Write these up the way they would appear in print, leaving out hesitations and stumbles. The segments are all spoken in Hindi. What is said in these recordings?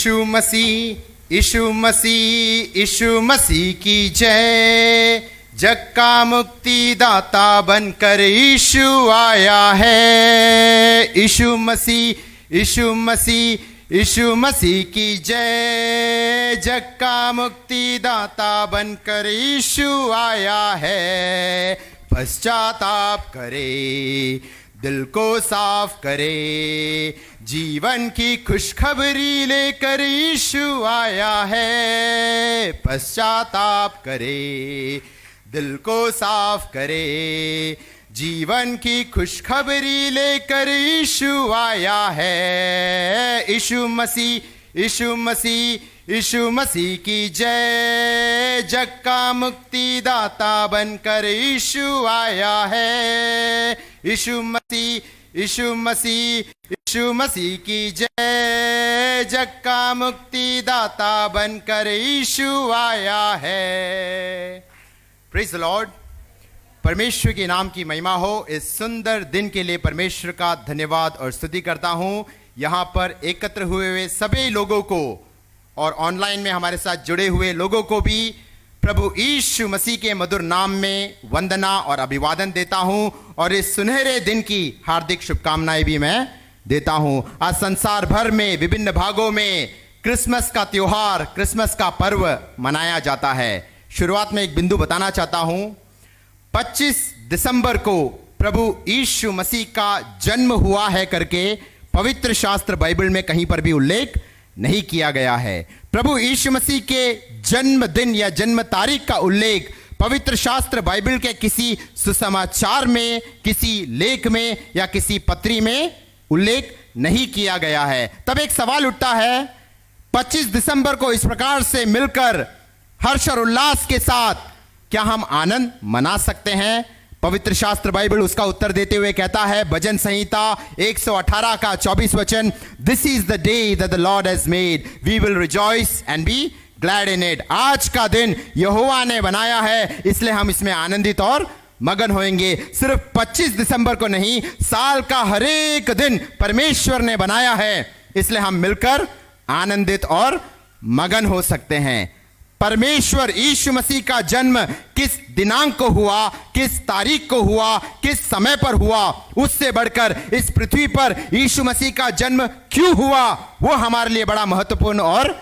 यीशु मसीह यीशु मसीह यीशु मसीह की जय। जग का मुक्तिदाता बनकर यीशु आया है। यीशु मसीह यीशु मसीह यीशु मसीह की जय। जग का मुक्तिदाता बनकर यीशु आया है। पश्चाताप करे, दिल को साफ करे, जीवन की खुशखबरी लेकर यीशु आया है। पश्चाताप करे, दिल को साफ करे, जीवन की खुशखबरी लेकर यीशु आया है। यीशु मसीह यीशु मसीह यीशु मसीह की जय। जग का मुक्तिदाता बनकर यीशु आया है। यीशु मसीह यीशु मसीह यीशु मसीह की जय। जग का मुक्तिदाता बनकर यीशु आया है। Praise the Lord. परमेश्वर के नाम की महिमा हो। इस सुंदर दिन के लिए परमेश्वर का धन्यवाद और स्तुति करता हूं। यहां पर एकत्र हुए सभी लोगों को और ऑनलाइन में हमारे साथ जुड़े हुए लोगों को भी प्रभु यीशु मसीह के मधुर नाम में वंदना और अभिवादन देता हूं और इस सुनहरे दिन की हार्दिक शुभकामनाएं भी मैं देता हूं। आज संसार भर में विभिन्न भागों में क्रिसमस का त्योहार, क्रिसमस का पर्व मनाया जाता है। शुरुआत में एक बिंदु बताना चाहता हूं। 25 दिसंबर को प्रभु यीशु मसीह का जन्म हुआ है करके पवित्र शास्त्र बाइबल में कहीं पर भी उल्लेख नहीं किया गया है। प्रभु यीशु मसीह के जन्मदिन या जन्म तारीख का उल्लेख पवित्र शास्त्र बाइबल के किसी सुसमाचार में, किसी लेख में या किसी पत्री में उल्लेख नहीं किया गया है। तब एक सवाल उठता है, 25 दिसंबर को इस प्रकार से मिलकर हर्ष और उल्लास के साथ क्या हम आनंद मना सकते हैं? पवित्र शास्त्र बाइबल उसका उत्तर देते हुए कहता है, भजन संहिता 118 का 24 वचन, this is the day that the Lord has made, we will rejoice and be glad in it. आज का दिन यहोवा ने बनाया है, इसलिए हम इसमें आनंदित और मगन होंगे। सिर्फ 25 दिसंबर को नहीं, साल का हर एक दिन परमेश्वर ने बनाया है, इसलिए हम मिलकर आनंदित और मगन हो सकते हैं। परमेश्वर यीशु मसीह का जन्म किस दिनांक को हुआ, किस तारीख को हुआ, किस समय पर हुआ, उससे बढ़कर इस पृथ्वी पर यीशु मसीह का जन्म क्यों हुआ, वो हमारे लिए बड़ा महत्वपूर्ण और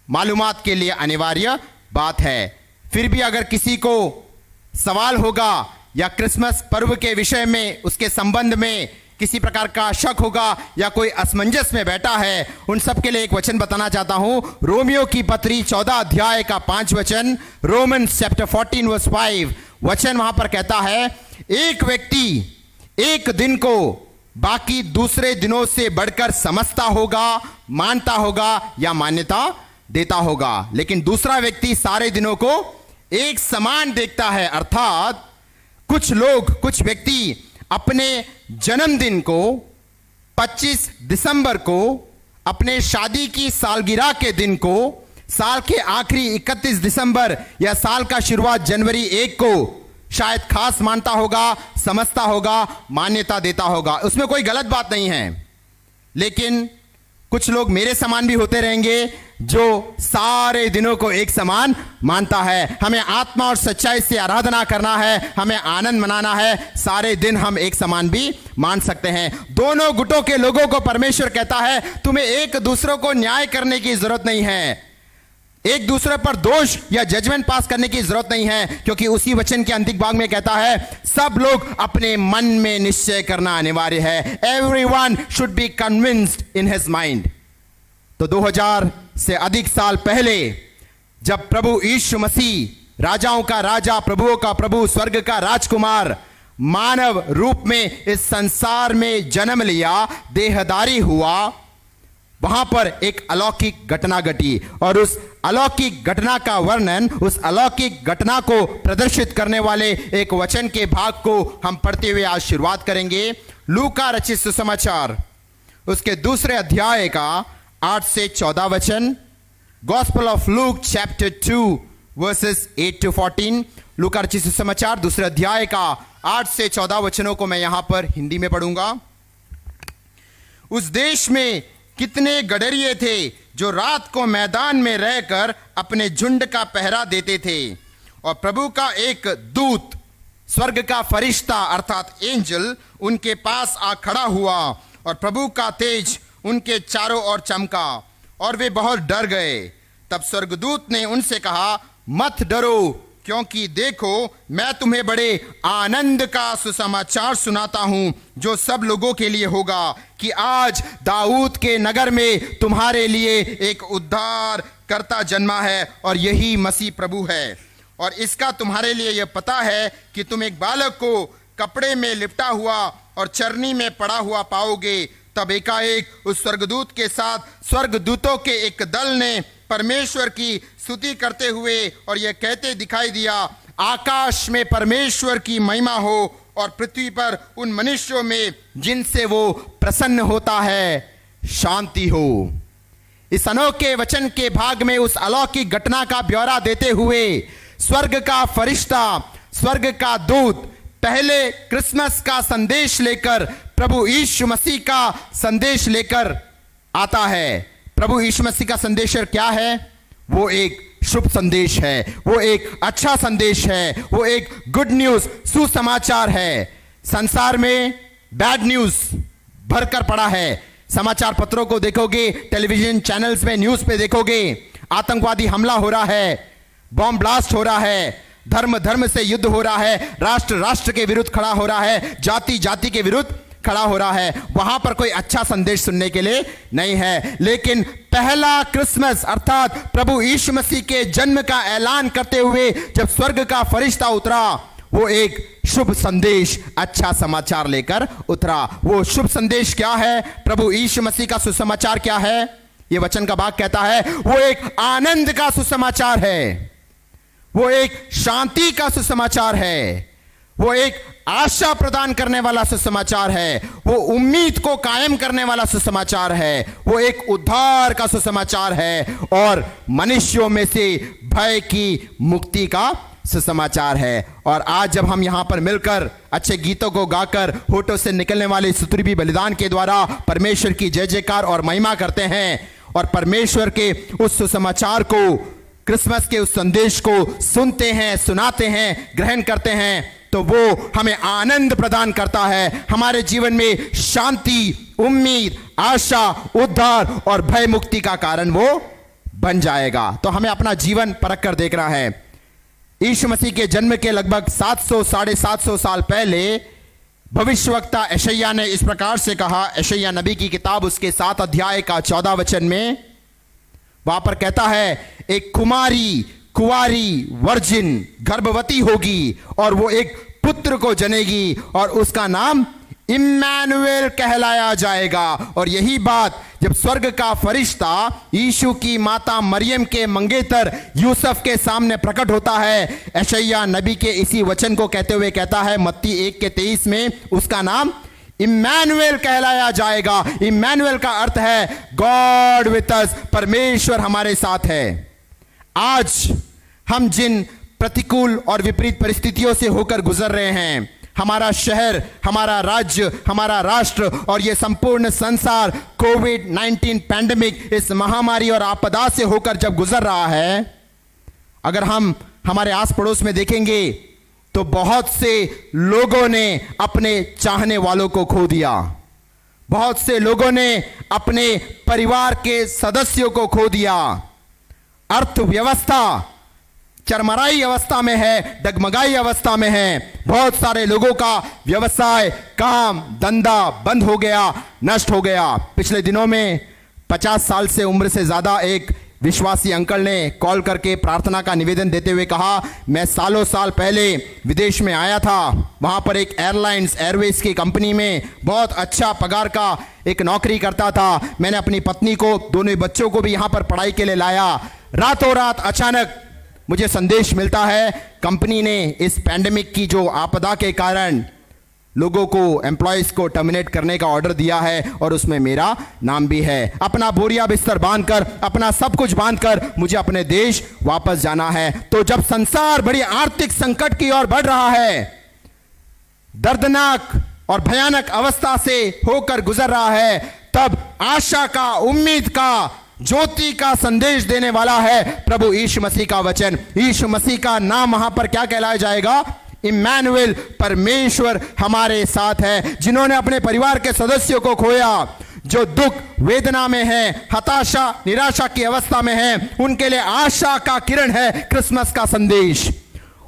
मालूमात के लिए अनिवार्य बात है। फिर भी अगर किसी को सवाल होगा या क्रिसमस पर्व के विषय में, उसके संबंध में किसी प्रकार का शक होगा या कोई असमंजस में बैठा है, उन सब के लिए एक वचन बताना चाहता हूं। रोमियो की पत्री 14 अध्याय का 5 वचन, रोमन्स चैप्टर 14 वर्स 5 वचन वहां पर कहता है, एक व्यक्ति एक दिन को बाकी दूसरे दिनों से बढ़कर समझता होगा, मानता होगा या मान्यता देता होगा, लेकिन दूसरा व्यक्ति सारे दिनों को एक समान देखता है। अर्थात कुछ लोग, कुछ व्यक्ति अपने जन्मदिन को 25 दिसंबर को, अपने शादी की सालगिरह के दिन को, साल के आखिरी 31 दिसंबर या साल का शुरुआत जनवरी 1 को शायद खास मानता होगा, समझता होगा, मान्यता देता होगा। उसमें कोई गलत बात नहीं है, लेकिन कुछ लोग मेरे समान भी होते रहेंगे जो सारे दिनों को एक समान मानता है। हमें आत्मा और सच्चाई से आराधना करना है, हमें आनंद मनाना है, सारे दिन हम एक समान भी मान सकते हैं। दोनों गुटों के लोगों को परमेश्वर कहता है, तुम्हें एक दूसरे को न्याय करने की जरूरत नहीं है, एक दूसरे पर दोष या जजमेंट पास करने की जरूरत नहीं है, क्योंकि उसी वचन के अंतिम भाग में कहता है, सब लोग अपने मन में निश्चय करना अनिवार्य है। Everyone should be convinced in his mind. तो 2000 से अधिक साल पहले जब प्रभु यीशु मसीह राजाओं का राजा, प्रभुओं का प्रभु, स्वर्ग का राजकुमार मानव रूप में इस संसार में जन्म लिया, देहधारी हुआ, वहां पर एक अलौकिक घटना घटी और उस अलौकिक घटना का वर्णन, उस अलौकिक घटना को प्रदर्शित करने वाले एक वचन के भाग को हम पढ़ते हुए आज शुरुआत करेंगे। लूका रचित सुसमाचार उसके दूसरे अध्याय का 8 से 14 वचन। Gospel of Luke chapter 2 versus 8 to 14। लूका रचित सुसमाचार दूसरे अध्याय का 8 से 14 वचनों को मैं यहां पर हिंदी में पढ़ूंगा। उस देश में कितने गडरिये थे जो रात को मैदान में रहकर अपने झुंड का पहरा देते थे। और प्रभु का एक दूत, स्वर्ग का फरिश्ता अर्थात एंजल, उनके पास आ खड़ा हुआ और प्रभु का तेज उनके चारों ओर चमका और वे बहुत डर गए। तब स्वर्गदूत ने उनसे कहा, मत डरो, क्योंकि देखो मैं तुम्हें बड़े आनंद का सुसमाचार सुनाता हूं जो सब लोगों के लिए होगा, कि आज दाऊद के नगर में तुम्हारे लिए एक उद्धार करता जन्मा है और यही मसीह प्रभु है। और इसका तुम्हारे लिए यह पता है कि तुम एक बालक को कपड़े में लिपटा हुआ और चरनी में पड़ा हुआ पाओगे। तब एकाएक उस स्वर्गदूत के साथ स्वर्गदूतों के एक दल ने परमेश्वर की स्तुति करते हुए और यह कहते दिखाई दिया, आकाश में परमेश्वर की महिमा हो और पृथ्वी पर उन मनुष्यों में जिनसे वो प्रसन्न होता है शांति हो। इस अनोखे वचन के भाग में उस अलौकिक घटना का ब्यौरा देते हुए स्वर्ग का फरिश्ता, स्वर्ग का दूत पहले क्रिसमस का संदेश लेकर प्रभु यीशु मसीह का संदेश लेकर आता है। प्रभु यीशु मसीह का संदेश क्या है? वो एक शुभ संदेश है, वो एक अच्छा संदेश है, वो एक गुड न्यूज, सुसमाचार है। संसार में बैड न्यूज भरकर पड़ा है। समाचार पत्रों को देखोगे, टेलीविजन चैनल्स में न्यूज पे देखोगे, आतंकवादी हमला हो रहा है, बॉम्ब ब्लास्ट हो रहा है, धर्म धर्म से युद्ध हो रहा है, राष्ट्र राष्ट्र के विरुद्ध खड़ा हो रहा है, जाति जाति के विरुद्ध खड़ा हो रहा है। वहां पर कोई अच्छा संदेश सुनने के लिए नहीं है। लेकिन पहला क्रिसमस अर्थात प्रभु यीशु मसीह के जन्म का ऐलान करते हुए जब स्वर्ग का फरिश्ता उतरा, वो एक शुभ संदेश, अच्छा समाचार लेकर उतरा। वो शुभ संदेश क्या है? प्रभु यीशु मसीह का सुसमाचार क्या है? ये वचन का भाग कहता है वो एक आनंद का सुसमाचार है, वो एक शांति का सुसमाचार है, वो एक आशा प्रदान करने वाला सुसमाचार है, वो उम्मीद को कायम करने वाला सुसमाचार है, वो एक उद्धार का सुसमाचार है और मनुष्यों में से भय की मुक्ति का सुसमाचार है। और आज जब हम यहां पर मिलकर अच्छे गीतों को गाकर होठों से निकलने वाले सुतुरबी बलिदान के द्वारा परमेश्वर की जय जयकार और महिमा करते हैं और परमेश्वर के उस सुसमाचार को, क्रिसमस के उस संदेश को सुनते हैं, सुनाते हैं, ग्रहण करते हैं, तो वो हमें आनंद प्रदान करता है। हमारे जीवन में शांति, उम्मीद, आशा, उद्धार और भय मुक्ति का कारण वो बन जाएगा। तो हमें अपना जीवन परख कर देखना है। यीशु मसीह के जन्म के लगभग 700 साढ़े 700 साल पहले भविष्यवक्ता यशायाह ने इस प्रकार से कहा। यशायाह नबी की किताब उसके 7 अध्याय का 14 वचन में वहां पर कहता है, एक कुंवारी वर्जिन गर्भवती होगी और वो एक पुत्र को जनेगी और उसका नाम इम्मानुएल कहलाया जाएगा। और यही बात जब स्वर्ग का फरिश्ता यीशु की माता मरियम के मंगेतर यूसुफ के सामने प्रकट होता है, यशायाह नबी के इसी वचन को कहते हुए कहता है मत्ती 1:23 में, उसका नाम इम्मानुएल कहलाया जाएगा। इम्मानुएल का अर्थ है गॉड विद अस, परमेश्वर हमारे साथ है। आज हम जिन प्रतिकूल और विपरीत परिस्थितियों से होकर गुजर रहे हैं, हमारा शहर, हमारा राज्य, हमारा राष्ट्र और यह संपूर्ण संसार कोविड-19 पैंडेमिक, इस महामारी और आपदा से होकर जब गुजर रहा है, अगर हम हमारे आस पड़ोस में देखेंगे तो बहुत से लोगों ने अपने चाहने वालों को खो दिया, बहुत से लोगों ने अपने परिवार के सदस्यों को खो दिया। अर्थव्यवस्था चरमराई अवस्था में है, डगमगाई अवस्था में है। बहुत सारे लोगों का व्यवसाय, काम, धंधा बंद हो गया, नष्ट हो गया। पिछले दिनों में 50 साल से उम्र से ज्यादा एक विश्वासी अंकल ने कॉल करके प्रार्थना का निवेदन देते हुए कहा, मैं सालों साल पहले विदेश में आया था, वहां पर एक एयरवेज की कंपनी में बहुत अच्छा पगार का एक नौकरी करता था। मैंने अपनी पत्नी को, दोनों बच्चों को भी यहां पर पढ़ाई के लिए लाया। रातों रात अचानक मुझे संदेश मिलता है कंपनी ने इस पैंडेमिक की जो आपदा के कारण लोगों को, एम्प्लॉयज को टर्मिनेट करने का ऑर्डर दिया है और उसमें मेरा नाम भी है। अपना बोरिया बिस्तर बांधकर, अपना सब कुछ बांधकर मुझे अपने देश वापस जाना है। तो जब संसार बड़ी आर्थिक संकट की ओर बढ़ रहा है, दर्दनाक और भयानक अवस्था से होकर गुजर रहा है, तब आशा का, उम्मीद का ज्योति का संदेश देने वाला है प्रभु यीशु मसीह का वचन। यीशु मसीह का नाम वहां पर क्या कहलाया जाएगा? इम्मानुएल, परमेश्वर हमारे साथ है। जिन्होंने अपने परिवार के सदस्यों को खोया, जो दुख वेदना में है, हताशा निराशा की अवस्था में है, उनके लिए आशा का किरण है क्रिसमस का संदेश।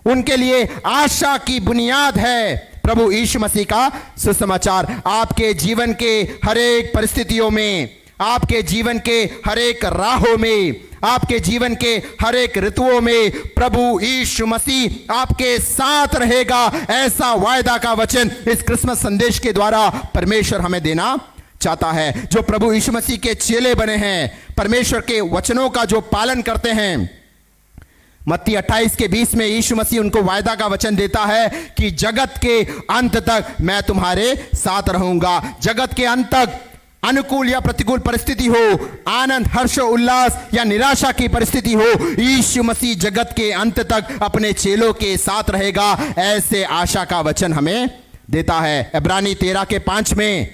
उनके लिए आशा की बुनियाद है प्रभु यीशु मसीह का सुसमाचार। आपके जीवन के हर एक परिस्थितियों में, आपके जीवन के हर एक राहों में, आपके जीवन के हर एक ऋतुओं में प्रभु यीशु मसीह आपके साथ रहेगा, ऐसा वायदा का वचन इस क्रिसमस संदेश के द्वारा परमेश्वर हमें देना चाहता है। जो प्रभु यीशु मसीह के चेले बने हैं, परमेश्वर के वचनों का जो पालन करते हैं, मत्ती 28 के 20 में यीशु मसीह उनको वायदा का वचन देता है कि जगत के अंत तक मैं तुम्हारे साथ रहूंगा। जगत के अंत तक अनुकूल या प्रतिकूल परिस्थिति हो, आनंद हर्ष उल्लास या निराशा की परिस्थिति हो, यीशु मसीह जगत के अंत तक अपने चेलों के साथ रहेगा, ऐसे आशा का वचन हमें देता है। इब्रानी 13 के 5 में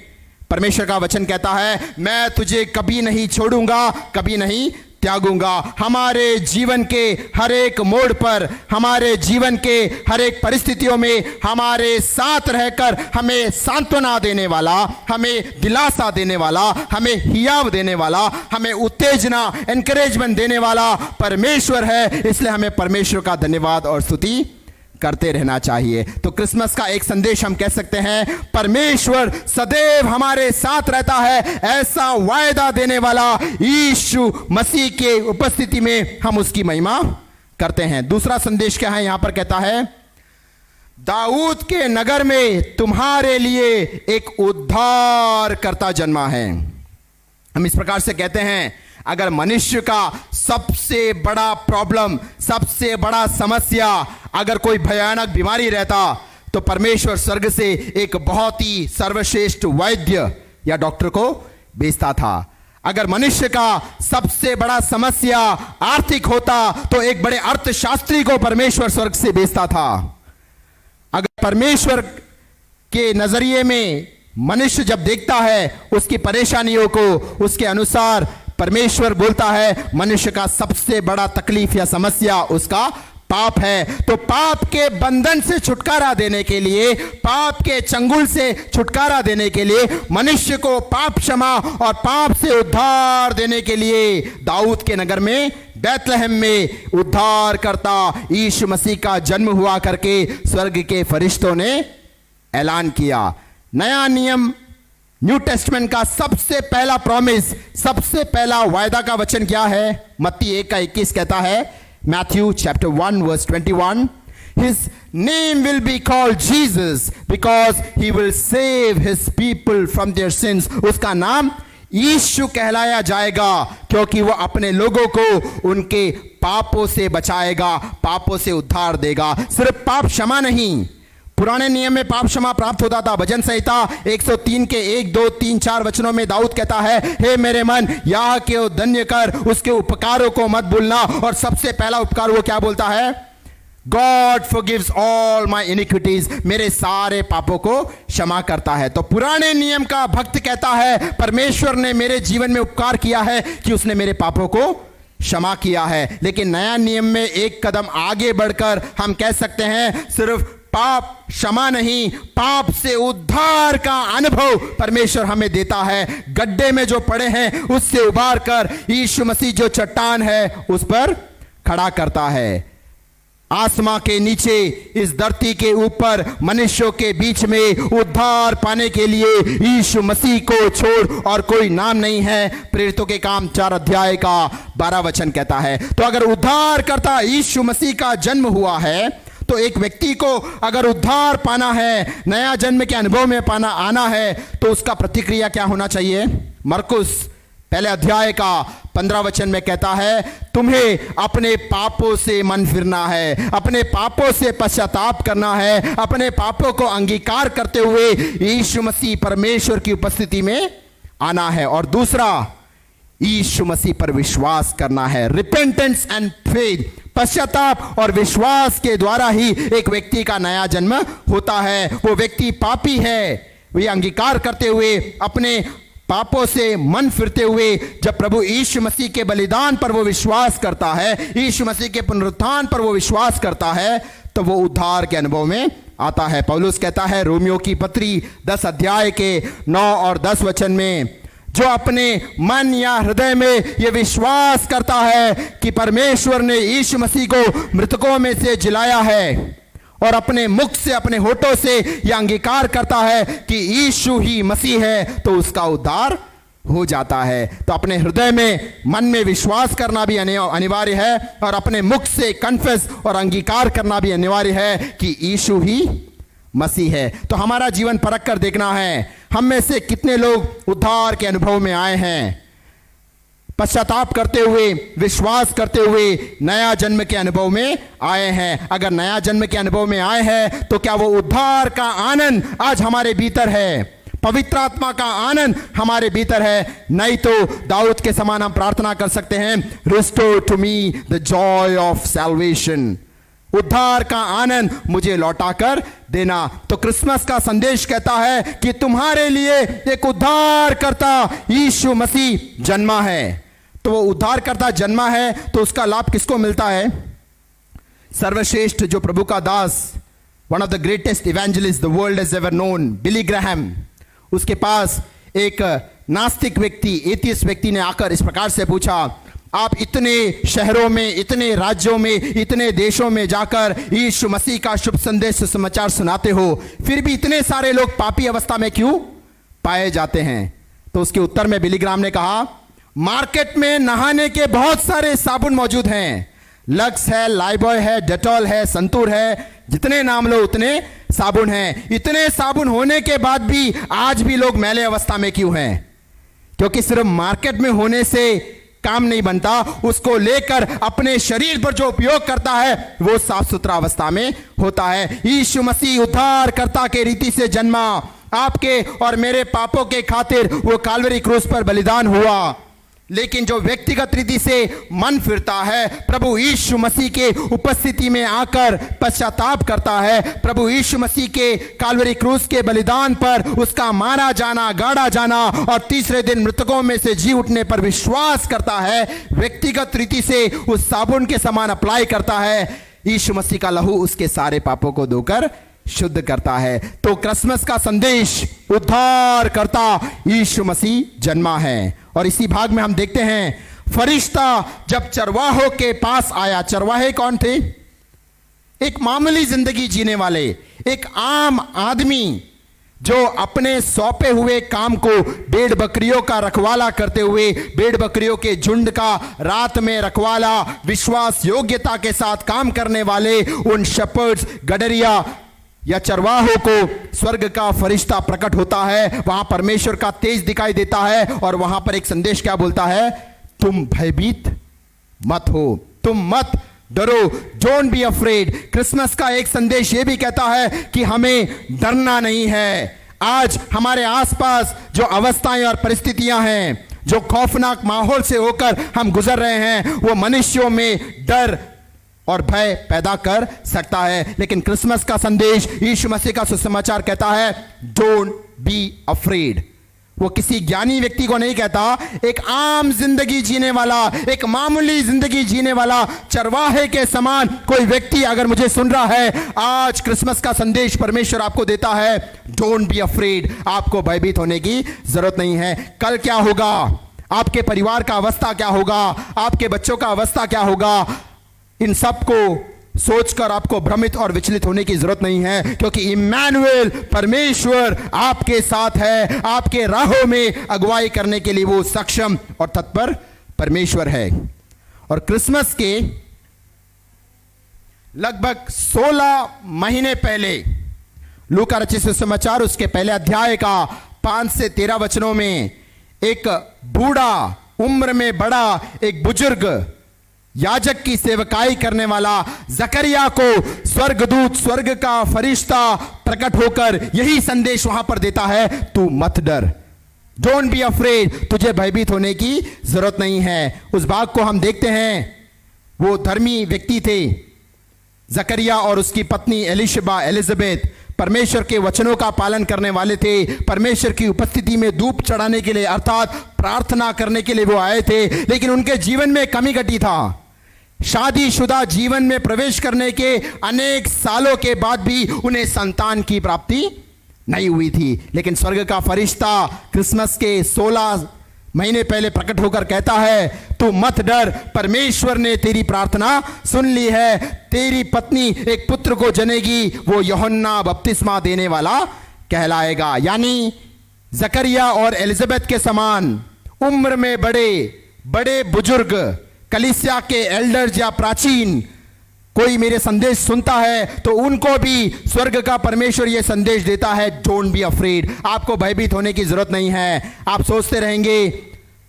परमेश्वर का वचन कहता है, मैं तुझे कभी नहीं छोड़ूंगा, कभी नहीं त्यागूंगा। हमारे जीवन के हर एक मोड़ पर, हमारे जीवन के हर एक परिस्थितियों में हमारे साथ रहकर हमें सांत्वना देने वाला, हमें दिलासा देने वाला, हमें हियाव देने वाला, हमें उत्तेजना एनकरेजमेंट देने वाला परमेश्वर है। इसलिए हमें परमेश्वर का धन्यवाद और स्तुति करते रहना चाहिए। तो क्रिसमस का एक संदेश हम कह सकते हैं, परमेश्वर सदैव हमारे साथ रहता है, ऐसा वायदा देने वाला यीशु मसीह के उपस्थिति में हम उसकी महिमा करते हैं। दूसरा संदेश क्या है? यहां पर कहता है, दाऊद के नगर में तुम्हारे लिए एक उद्धारकर्ता जन्मा है। हम इस प्रकार से कहते हैं, अगर मनुष्य का सबसे बड़ा प्रॉब्लम, सबसे बड़ा समस्या, अगर कोई भयानक बीमारी रहता, तो परमेश्वर स्वर्ग से एक बहुत ही सर्वश्रेष्ठ वैद्य या डॉक्टर को भेजता था। अगर मनुष्य का सबसे बड़ा समस्या आर्थिक होता, तो एक बड़े अर्थशास्त्री को परमेश्वर स्वर्ग से भेजता था। अगर परमेश्वर के नजरिए में मनुष्य जब देखता है उसकी परेशानियों को, उसके अनुसार परमेश्वर बोलता है मनुष्य का सबसे बड़ा तकलीफ या समस्या उसका पाप है। तो पाप के बंधन से छुटकारा देने के लिए, पाप के चंगुल से छुटकारा देने के लिए, मनुष्य को पाप क्षमा और पाप से उद्धार देने के लिए दाऊद के नगर में, बैतलहम में उद्धारकर्ता यीशु मसीह का जन्म हुआ करके स्वर्ग के फरिश्तों ने ऐलान किया। नया नियम, न्यू टेस्टमेंट का सबसे पहला प्रॉमिस, सबसे पहला वायदा का वचन क्या है? मत्ती 1 का 21 कहता है, Matthew chapter 1 verse 21, His name will be called Jesus because he will save his people from their sins. उसका नाम यीशु कहलाया जाएगा क्योंकि वो अपने लोगों को उनके पापों से बचाएगा, पापों से उद्धार देगा। सिर्फ पाप क्षमा नहीं, पुराने नियम में पाप क्षमा प्राप्त होता था। भजन संहिता 103 के 1, 2, 3, 4 वचनों में दाऊद कहता है, हे मेरे मन याह के धन्य कर, उसके उपकारों को मत भूलना। और सबसे पहला उपकार वो क्या बोलता है? God forgives all my iniquities, मेरे सारे पापों को क्षमा करता है। तो पुराने नियम का भक्त कहता है, परमेश्वर ने मेरे जीवन में उपकार किया है कि उसने मेरे पापों को क्षमा किया है। लेकिन नया नियम में एक कदम आगे बढ़कर हम कह सकते हैं, सिर्फ पाप क्षमा नहीं, पाप से उद्धार का अनुभव परमेश्वर हमें देता है। गड्ढे में जो पड़े हैं उससे उबार कर यीशु मसीह जो चट्टान है उस पर खड़ा करता है। आसमां के नीचे, इस धरती के ऊपर, मनुष्यों के बीच में उद्धार पाने के लिए यीशु मसीह को छोड़ और कोई नाम नहीं है। प्रेरितों के काम 4 अध्याय का 12 वचन कहता है। तो अगर उद्धार करता यीशु मसीह का जन्म हुआ है, तो एक व्यक्ति को अगर उद्धार पाना है, नया जन्म के अनुभव में आना है, तो उसका प्रतिक्रिया क्या होना चाहिए? मरकुस 1 अध्याय का 15 वचन में कहता है, तुम्हें अपने पापों से मन फिरना है, अपने पापों से पश्चाताप करना है, अपने पापों को अंगीकार करते हुए यीशु मसीह परमेश्वर की उपस्थिति में आना है। और दूसरा, यीशु मसीह पर विश्वास करना है। रिपेंटेंस एंड फेथ, पश्चाताप और विश्वास के द्वारा ही एक व्यक्ति का नया जन्म होता है। वो व्यक्ति पापी है, वे अंगीकार करते हुए अपने पापों से मन फिरते हुए जब प्रभु यीशु मसीह के बलिदान पर वो विश्वास करता है, यीशु मसीह के पुनरुत्थान पर वो विश्वास करता है, तो वो उद्धार के अनुभव में आता है। पौलुस कहता है रोमियो की पत्री 10 अध्याय के 9 और 10 वचन में, जो अपने मन या हृदय में ये विश्वास करता है कि परमेश्वर ने यीशु मसीह को मृतकों में से जिलाया है और अपने मुख से, अपने होठों से यह अंगीकार करता है कि यीशु ही मसीह है, तो उसका उद्धार हो जाता है। तो अपने हृदय में, मन में विश्वास करना भी अनिवार्य है और अपने मुख से कन्फेस और अंगीकार करना भी अनिवार्य है कि यीशु ही मसीह है। तो हमारा जीवन परख कर देखना है, हम में से कितने लोग उद्धार के अनुभव में आए हैं, पश्चाताप करते हुए, विश्वास करते हुए नया जन्म के अनुभव में आए हैं। अगर नया जन्म के अनुभव में आए हैं तो क्या वो उद्धार का आनंद आज हमारे भीतर है, पवित्र आत्मा का आनंद हमारे भीतर है? नहीं तो दाऊद के समान हम प्रार्थना कर सकते हैं, restore to me the joy of salvation, उद्धार का आनंद मुझे लौटा कर देना। तो क्रिसमस का संदेश कहता है कि तुम्हारे लिए एक उद्धार करता यीशु मसीह जन्मा है। तो वो उद्धार करता जन्मा है तो उसका लाभ किसको मिलता है? सर्वश्रेष्ठ जो प्रभु का दास, one of the greatest evangelist the world has ever known, Billy Graham, उसके पास एक नास्तिक व्यक्ति, एथियस्ट व्यक्ति ने आकर इस प्रकार से पूछा, आप इतने शहरों में, इतने राज्यों में, इतने देशों में जाकर यीशु मसीह का शुभ संदेश समाचार सुनाते हो, फिर भी इतने सारे लोग पापी अवस्था में क्यों पाए जाते हैं? तो उसके उत्तर में बिली ग्राहम ने कहा, मार्केट में नहाने के बहुत सारे साबुन मौजूद हैं, लक्स है, लाइबॉय है, डेटॉल है, संतूर है, जितने नाम लो उतने साबुन हैं। इतने साबुन होने के बाद भी आज भी लोग मैले अवस्था में क्यों हैं? क्योंकि सिर्फ मार्केट में होने से काम नहीं बनता, उसको लेकर अपने शरीर पर जो उपयोग करता है वो साफ सुथरा अवस्था में होता है। यीशु मसीह उद्धारकर्ता के रीति से जन्मा, आपके और मेरे पापों के खातिर वो काल्वरी क्रूस पर बलिदान हुआ। लेकिन जो व्यक्तिगत रीति से मन फिरता है, प्रभु यीशु मसीह के उपस्थिति में आकर पश्चाताप करता है, प्रभु यीशु मसीह के काल्वरी क्रूस के बलिदान पर उसका मारा जाना, गाड़ा जाना और तीसरे दिन मृतकों में से जी उठने पर विश्वास करता है, व्यक्तिगत रीति से उस साबुन के समान अप्लाई करता है, यीशु मसीह का लहू उसके सारे पापों को धोकर शुद्ध करता है। तो क्रिसमस का संदेश, उद्धार करता यीशु मसीह जन्मा है। और इसी भाग में हम देखते हैं, फरिश्ता जब चरवाहों के पास आया, चरवाहे कौन थे? एक मामूली जिंदगी जीने वाले, एक आम आदमी जो अपने सौंपे हुए काम को भेड़ बकरियों का रखवाला करते हुए, भेड़ बकरियों के झुंड का रात में रखवाला, विश्वास योग्यता के साथ काम करने वाले उन शेपर्ड्स, गडरिया या चरवाहों को स्वर्ग का फरिश्ता प्रकट होता है। वहां परमेश्वर का तेज दिखाई देता है और वहां पर एक संदेश क्या बोलता है? तुम भयभीत मत हो, तुम मत डरो, डोंट बी अफ्रेड। क्रिसमस का एक संदेश यह भी कहता है कि हमें डरना नहीं है। आज हमारे आसपास जो अवस्थाएं और परिस्थितियां हैं, जो खौफनाक माहौल से होकर हम गुजर रहे हैं, वो मनुष्यों में डर और भय पैदा कर सकता है। लेकिन क्रिसमस का संदेश, यीशु मसीह का सुसमाचार कहता है, डोंट बी अफ्रेड। वो किसी ज्ञानी व्यक्ति को नहीं कहता, एक आम जिंदगी जीने वाला, एक मामूली जिंदगी जीने वाला चरवाहे के समान कोई व्यक्ति अगर मुझे सुन रहा है, आज क्रिसमस का संदेश परमेश्वर आपको देता है, डोंट बी अफ्रेड। आपको भयभीत होने की जरूरत नहीं है। कल क्या होगा, आपके परिवार का अवस्था क्या होगा, आपके बच्चों का अवस्था क्या होगा, इन सब को सोचकर आपको भ्रमित और विचलित होने की जरूरत नहीं है, क्योंकि इम्मानुएल, परमेश्वर आपके साथ है। आपके राहों में अगुवाई करने के लिए वो सक्षम और तत्पर परमेश्वर है। और क्रिसमस के लगभग 16 महीने पहले लूका रचित सुसमाचार उसके पहले अध्याय का 5 से 13 वचनों में एक बूढ़ा, उम्र में बड़ा एक बुजुर्ग, याजक की सेवकाई करने वाला जकरिया को स्वर्गदूत, स्वर्ग का फरिश्ता प्रकट होकर यही संदेश वहां पर देता है, तू मत डर, डोंट बी अफ्रेड, तुझे भयभीत होने की जरूरत नहीं है। उस भाग को हम देखते हैं, वो धर्मी व्यक्ति थे जकरिया और उसकी पत्नी एलिशबा, एलिजाबेथ, परमेश्वर के वचनों का पालन करने वाले थे, परमेश्वर की उपस्थिति में धूप चढ़ाने के लिए अर्थात प्रार्थना करने के लिए वो आए थे, लेकिन उनके जीवन में कमी घटी था। शादीशुदा जीवन में प्रवेश करने के अनेक सालों के बाद भी उन्हें संतान की प्राप्ति नहीं हुई थी। लेकिन स्वर्ग का फरिश्ता क्रिसमस के 16 महीने पहले प्रकट होकर कहता है, तू मत डर, परमेश्वर ने तेरी प्रार्थना सुन ली है, तेरी पत्नी एक पुत्र को जनेगी, वो यूहन्ना बपतिस्मा देने वाला कहलाएगा। यानी जकरिया और एलिजाबेथ के समान उम्र में बड़े बड़े बुजुर्ग, कलीसिया के एल्डर्स या प्राचीन कोई मेरे संदेश सुनता है तो उनको भी स्वर्ग का परमेश्वर यह संदेश देता है, डोंट बी अफ्रेड, आपको भयभीत होने की जरूरत नहीं है। आप सोचते रहेंगे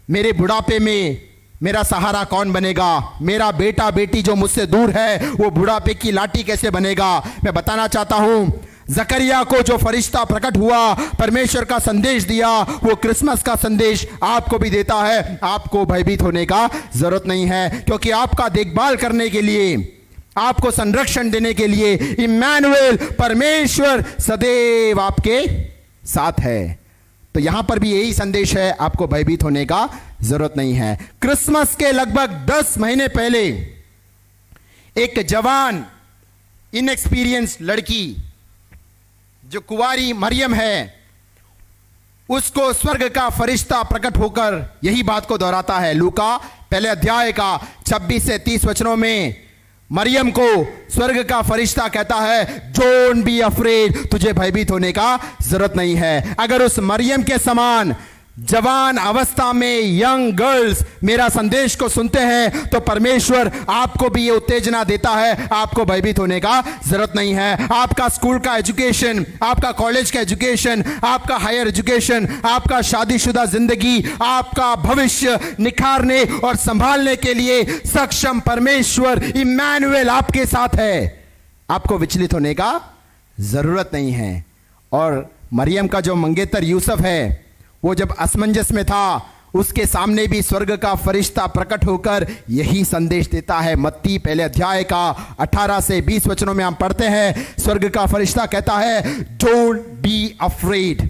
मेरे बुढ़ापे में मेरा सहारा कौन बनेगा, मेरा बेटा बेटी जो मुझसे दूर है वो बुढ़ापे की लाठी कैसे बनेगा। मैं बताना चाहता हूं, जकरिया को जो फरिश्ता प्रकट हुआ, परमेश्वर का संदेश दिया, वो क्रिसमस का संदेश आपको भी देता है। आपको भयभीत होने का जरूरत नहीं है, क्योंकि आपका देखभाल करने के लिए, आपको संरक्षण देने के लिए इम्मानुएल परमेश्वर सदैव आपके साथ है। तो यहां पर भी यही संदेश है, आपको भयभीत होने का जरूरत नहीं है। क्रिसमस के लगभग 10 महीने पहले एक जवान इनएक्सपीरियंस लड़की जो कुंवारी मरियम है, उसको स्वर्ग का फरिश्ता प्रकट होकर यही बात को दोहराता है। लूका पहले अध्याय का 26 से 30 वचनों में मरियम को स्वर्ग का फरिश्ता कहता है, डोंट बी अफ्रेड, तुझे भयभीत होने का जरूरत नहीं है। अगर उस मरियम के समान जवान अवस्था में यंग गर्ल्स मेरा संदेश को सुनते हैं तो परमेश्वर आपको भी ये उत्तेजना देता है, आपको भयभीत होने का जरूरत नहीं है। आपका स्कूल का एजुकेशन, आपका कॉलेज का एजुकेशन, आपका हायर एजुकेशन, आपका शादीशुदा जिंदगी, आपका भविष्य निखारने और संभालने के लिए सक्षम परमेश्वर इम्मानुएल आपके साथ है, आपको विचलित होने का जरूरत नहीं है। और मरियम का जो मंगेतर यूसुफ है, वो जब असमंजस में था, उसके सामने भी स्वर्ग का फरिश्ता प्रकट होकर यही संदेश देता है। मत्ती पहले अध्याय का 18 से 20 वचनों में हम पढ़ते हैं, स्वर्ग का फरिश्ता कहता है, डोंट बी अफ्रेड।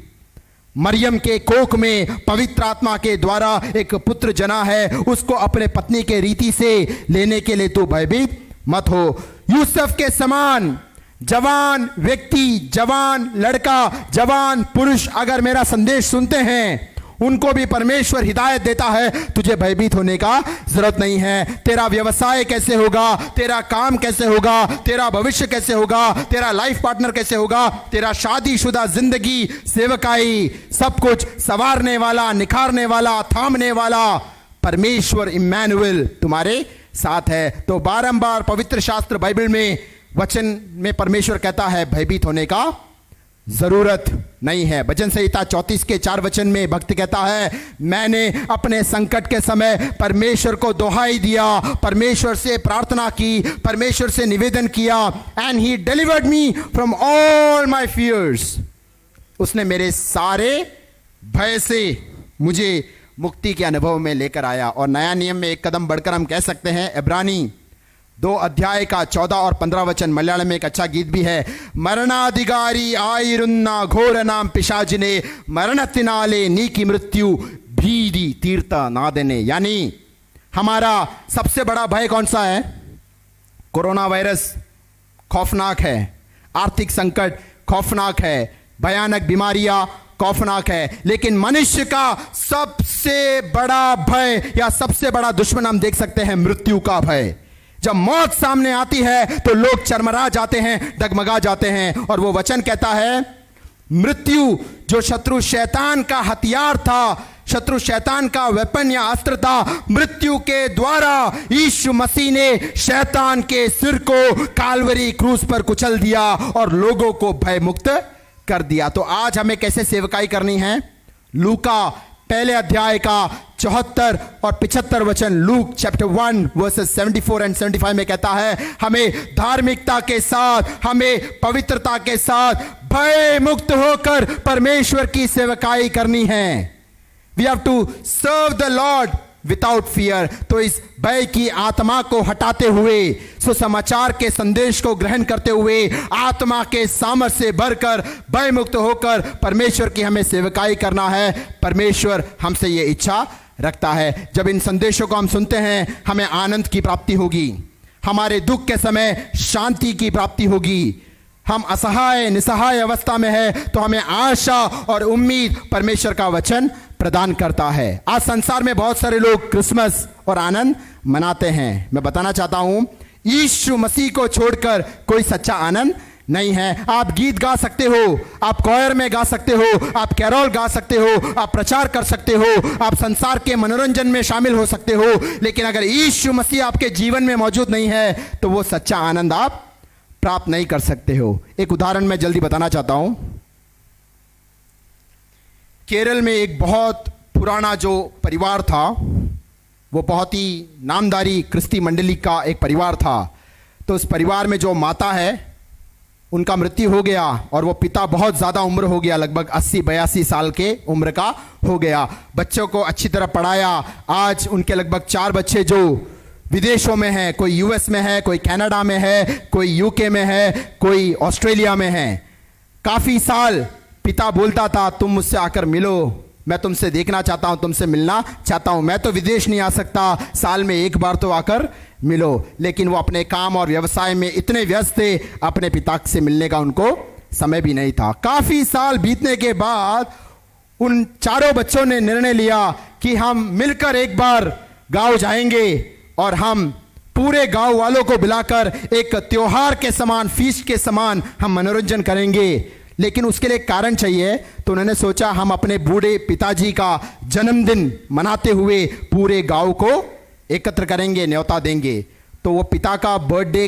मरियम के कोख में पवित्र आत्मा के द्वारा एक पुत्र जना है, उसको अपने पत्नी के रीति से लेने के लिए तू भयभीत मत हो। यूसुफ के समान जवान व्यक्ति, जवान लड़का, जवान पुरुष अगर मेरा संदेश सुनते हैं, उनको भी परमेश्वर हिदायत देता है, तुझे भयभीत होने का जरूरत नहीं है। तेरा व्यवसाय कैसे होगा, तेरा काम कैसे होगा, तेरा भविष्य कैसे होगा, तेरा लाइफ पार्टनर कैसे होगा, तेरा शादीशुदा जिंदगी, सेवकाई, सब कुछ संवारने वाला, निखारने वाला, थामने वाला परमेश्वर इम्मानुएल तुम्हारे साथ है। तो बारंबार पवित्र शास्त्र बाइबल में वचन में परमेश्वर कहता है, भयभीत होने का जरूरत नहीं है। भजन संहिता 34 के 4 वचन में भक्त कहता है, मैंने अपने संकट के समय परमेश्वर को दोहाई दिया, परमेश्वर से प्रार्थना की, परमेश्वर से निवेदन किया, and he delivered me from all my fears. उसने मेरे सारे भय से मुझे मुक्ति के अनुभव में लेकर आया। और नया नियम में एक कदम बढ़कर हम कह सकते हैं, इब्रानी 2 अध्याय का 14 और 15 वचन, मलयालम में एक अच्छा गीत भी है, मरणाधिकारी आयरुन्ना घोर नाम पिशाचिने मरणतिनाले नीकी मृत्यु भीदी तीर्था नादने। यानी हमारा सबसे बड़ा भय कौन सा है? कोरोना वायरस खौफनाक है, आर्थिक संकट खौफनाक है, भयानक बीमारियां खौफनाक है, लेकिन मनुष्य का सबसे बड़ा भय या सबसे बड़ा दुश्मन हम देख सकते हैं मृत्यु का भय। जब मौत सामने आती है तो लोग चरमरा जाते हैं, डगमगा जाते हैं। और वो वचन कहता है, मृत्यु जो शत्रु शैतान का हथियार था, शत्रु शैतान का वेपन या अस्त्र था, मृत्यु के द्वारा यीशु मसीह ने शैतान के सिर को काल्वरी क्रूस पर कुचल दिया और लोगों को भय मुक्त कर दिया। तो आज हमें कैसे सेवकाई करनी है? लूका पहले अध्याय का 74 और 75 वचन, लूक चैप्टर 1 वर्सेस 74 एंड 75 में कहता है, हमें धार्मिकता के साथ, हमें पवित्रता के साथ भय मुक्त होकर परमेश्वर की सेवकाई करनी है। We have to serve the Lord without fear. तो इस भय की आत्मा को हटाते हुए, सुसमाचार के संदेश को ग्रहण करते हुए, आत्मा के सामर्थ्य से भरकर, भय मुक्त होकर परमेश्वर की हमें सेवकाई करना है। परमेश्वर हमसे ये इच्छा रखता है। जब इन संदेशों को हम सुनते हैं, हमें आनंद की प्राप्ति होगी, हमारे दुख के समय शांति की प्राप्ति होगी। हम असहाय निसहाय अवस्था में है तो हमें आशा और उम्मीद परमेश्वर का वचन प्रदान करता है। आज संसार में बहुत सारे लोग क्रिसमस और आनंद मनाते हैं। मैं बताना चाहता हूं, यीशु मसीह को छोड़कर कोई सच्चा आनंद नहीं है। आप गीत गा सकते हो, आप कॉयर में गा सकते हो, आप कैरोल गा सकते हो, आप प्रचार कर सकते हो, आप संसार के मनोरंजन में शामिल हो सकते हो, लेकिन अगर यीशु मसीह आपके जीवन में मौजूद नहीं है तो वो सच्चा आनंद आप प्राप्त नहीं कर सकते हो। एक उदाहरण मैं जल्दी बताना चाहता हूं। केरल में एक बहुत पुराना जो परिवार था, वो बहुत ही नामदारी क्रिस्ती मंडली का एक परिवार था। तो उस परिवार में जो माता है, उनका मृत्यु हो गया और वो पिता बहुत ज़्यादा उम्र हो गया, लगभग 80-82 साल के उम्र का हो गया। बच्चों को अच्छी तरह पढ़ाया। आज उनके लगभग 4 बच्चे जो विदेशों में हैं, कोई यूएस में है, कोई कनाडा में है, कोई यूके में है, कोई ऑस्ट्रेलिया में है। काफ़ी साल पिता बोलता था, तुम मुझसे आकर मिलो, मैं तुमसे देखना चाहता हूं, तुमसे मिलना चाहता हूं, मैं तो विदेश नहीं आ सकता, साल में एक बार तो आकर मिलो। लेकिन वो अपने काम और व्यवसाय में इतने व्यस्त थे, अपने पिता से मिलने का उनको समय भी नहीं था। काफ़ी साल बीतने के बाद उन चारों बच्चों ने निर्णय लिया कि हम मिलकर एक बार गांव जाएंगे और हम पूरे गांव वालों को बुलाकर एक त्योहार के समान, फीस्ट के समान हम मनोरंजन करेंगे। लेकिन उसके लिए एक कारण चाहिए। तो उन्होंने सोचा, हम अपने बूढ़े पिताजी का जन्मदिन मनाते हुए पूरे गांव को एकत्र करेंगे, न्योता देंगे। तो वो पिता का बर्थडे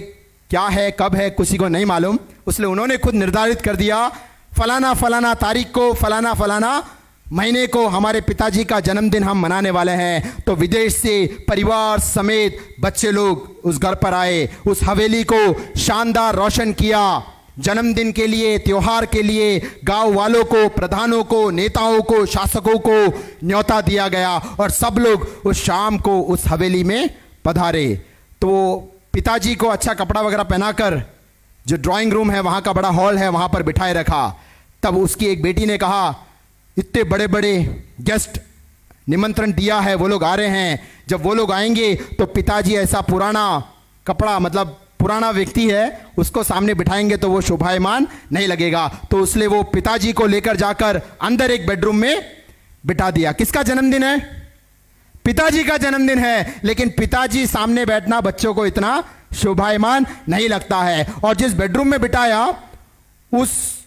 क्या है, कब है, किसी को नहीं मालूम, इसलिए उन्होंने खुद निर्धारित कर दिया, फलाना फलाना तारीख को, फलाना फलाना महीने को हमारे पिताजी का जन्मदिन हम मनाने वाले हैं। तो विदेश से परिवार समेत बच्चे लोग उस घर पर आए, उस हवेली को शानदार रोशन किया। जन्मदिन के लिए, त्योहार के लिए गांव वालों को, प्रधानों को, नेताओं को, शासकों को न्योता दिया गया और सब लोग उस शाम को उस हवेली में पधारे। तो पिताजी को अच्छा कपड़ा वगैरह पहनाकर जो ड्राइंग रूम है, वहाँ का बड़ा हॉल है, वहाँ पर बिठाए रखा। तब उसकी एक बेटी ने कहा, इतने बड़े बड़े गेस्ट निमंत्रण दिया है, वो लोग आ रहे हैं, जब वो लोग आएंगे तो पिताजी ऐसा पुराना कपड़ा, मतलब पुराना व्यक्ति है, उसको सामने बिठाएंगे तो वो शोभायमान नहीं लगेगा। तो उसने वो पिताजी को लेकर जाकर अंदर एक बेडरूम में बिठा दिया। किसका जन्मदिन है? पिताजी का जन्मदिन है। लेकिन पिताजी सामने बैठना बच्चों को इतना शोभायमान नहीं लगता है। और जिस बेडरूम में बिठाया, उस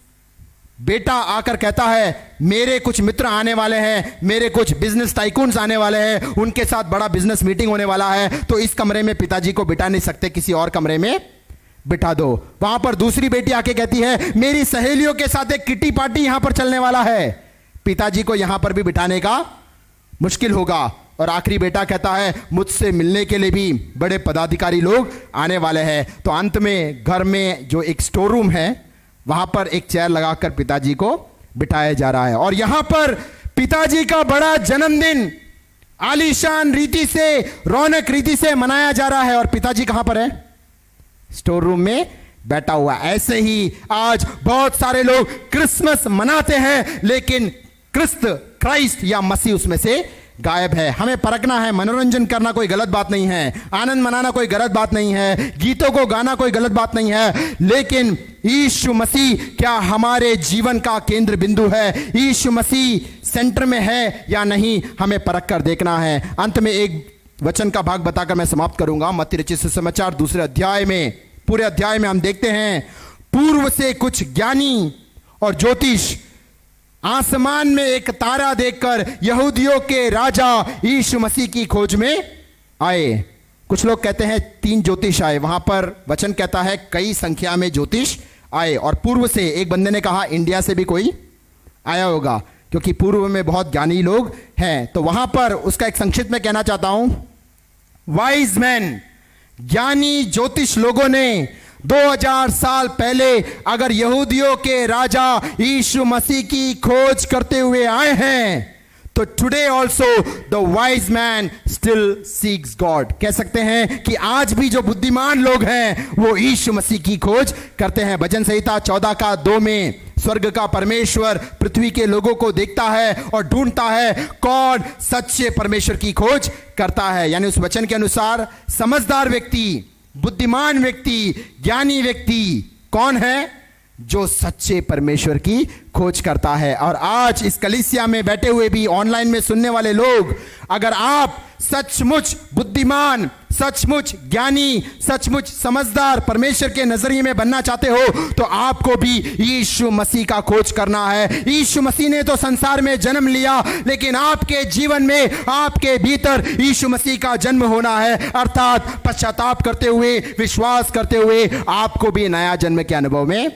बेटा आकर कहता है, मेरे कुछ मित्र आने वाले हैं, मेरे कुछ बिजनेस टाइकून्स आने वाले हैं, उनके साथ बड़ा बिजनेस मीटिंग होने वाला है, तो इस कमरे में पिताजी को बिठा नहीं सकते, किसी और कमरे में बिठा दो। वहां पर दूसरी बेटी आके कहती है, मेरी सहेलियों के साथ एक किटी पार्टी यहां पर चलने वाला है, पिताजी को यहां पर भी बिठाने का मुश्किल होगा। और आखिरी बेटा कहता है, मुझसे मिलने के लिए भी बड़े पदाधिकारी लोग आने वाले हैं। तो अंत में घर में जो एक स्टोर रूम है, वहां पर एक चेयर लगाकर पिताजी को बिठाया जा रहा है। और यहां पर पिताजी का बड़ा जन्मदिन आलीशान रीति से, रौनक रीति से मनाया जा रहा है। और पिताजी कहां पर है? स्टोर रूम में बैठा हुआ। ऐसे ही आज बहुत सारे लोग क्रिसमस मनाते हैं, लेकिन क्राइस्ट या मसीह उसमें से गायब है। हमें परखना है। मनोरंजन करना कोई गलत बात नहीं है, आनंद मनाना कोई गलत बात नहीं है, गीतों को गाना कोई गलत बात नहीं है, लेकिन यीशु मसीह क्या हमारे जीवन का केंद्र बिंदु है? यीशु मसीह सेंटर में है या नहीं, हमें परख कर देखना है। अंत में एक वचन का भाग बताकर मैं समाप्त करूंगा। मत्ती रचित सुसमाचार 2 अध्याय में, पूरे अध्याय में हम देखते हैं, पूर्व से कुछ ज्ञानी और ज्योतिष आसमान में एक तारा देखकर यहूदियों के राजा यीशु मसीह की खोज में आए। कुछ लोग कहते हैं 3 ज्योतिष आए, वहां पर वचन कहता है कई संख्या में ज्योतिष आए। और पूर्व से, एक बंदे ने कहा इंडिया से भी कोई आया होगा, क्योंकि पूर्व में बहुत ज्ञानी लोग हैं। तो वहां पर उसका एक संक्षिप्त में कहना चाहता हूं, वाइज मैन, ज्ञानी ज्योतिष लोगों ने 2000 साल पहले अगर यहूदियों के राजा यीशु मसीह की खोज करते हुए आए हैं, तो today also the wise man still seeks God. कह सकते हैं कि आज भी जो बुद्धिमान लोग हैं वो यीशु मसीह की खोज करते हैं। भजन संहिता 14:2 में स्वर्ग का परमेश्वर पृथ्वी के लोगों को देखता है और ढूंढता है कौन सच्चे परमेश्वर की खोज करता है। यानी उस वचन के अनुसार समझदार व्यक्ति, बुद्धिमान व्यक्ति, ज्ञानी व्यक्ति कौन है? जो सच्चे परमेश्वर की खोज करता है। और आज इस कलीसिया में बैठे हुए भी, ऑनलाइन में सुनने वाले लोग, अगर आप सचमुच बुद्धिमान, सचमुच ज्ञानी, सचमुच समझदार परमेश्वर के नजरिए में बनना चाहते हो तो आपको भी यीशु मसीह का खोज करना है। यीशु मसीह ने तो संसार में जन्म लिया, लेकिन आपके जीवन में, आपके भीतर यीशु मसीह का जन्म होना है, अर्थात पश्चाताप करते हुए, विश्वास करते हुए आपको भी नया जन्म के अनुभव में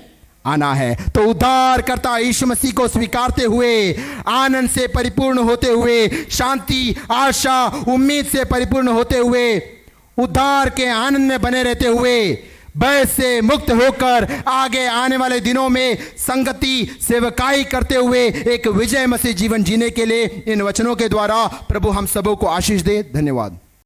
आना है। तो उद्धारकर्ता यीशु मसीह को स्वीकारते हुए, आनंद से परिपूर्ण होते हुए, शांति, आशा, उम्मीद से परिपूर्ण होते हुए, उद्धार के आनंद में बने रहते हुए, भय से मुक्त होकर आगे आने वाले दिनों में संगति, सेवकाई करते हुए एक विजय मसीह जीवन जीने के लिए इन वचनों के द्वारा प्रभु हम सबों को आशीष दे। धन्यवाद।